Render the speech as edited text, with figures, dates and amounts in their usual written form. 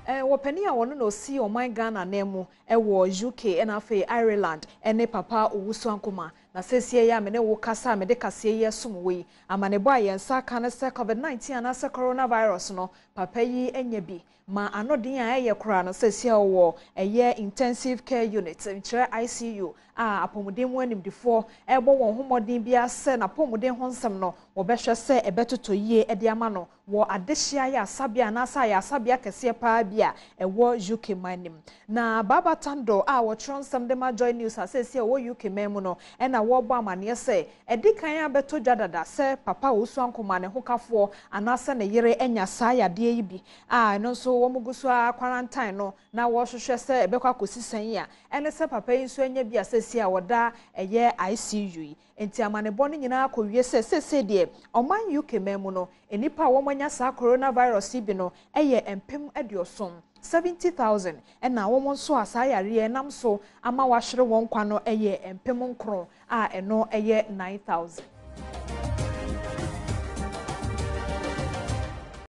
Wopani a wono no si oman Ghana nemu wo UK and afi Ireland ene papa owusu ankoma na sesie ya me ne wo kasa me de kase ye somwe amanebo ayensa kan se COVID-19 anase coronavirus no papa yi enya bi ma anodin a eye kora no sesie wo eye intensive care unit nkyere ICU a apomuden mu animdifo ebo won homodin bia se na apomuden ho nsem no wo behwe se ebetoto yie ede ama no wo adehia ya sabia na sa ya sabia kese pa bia ewo UK manim na baba tando a wo tronsam de ma joy news asese wo UK memu no e na wo bo amane se edikan abeto dwadada se papa osu ankoma ne hokafo anase ne yere enya sa ya de yi bi no so wo mugusu a quarantine no na wo hwehwe se ebekwa kosisan ya ene se papa yi so enya bi asese a woda eye ICU enti amane bo no nyina akowie se de oman UK memu no enipa wo manya sa coronavirus bi no eye empem adiosom 70,000 na wo nso asayare nam so ama wahwere won kwa no eye empem nkron a eno eye 9,000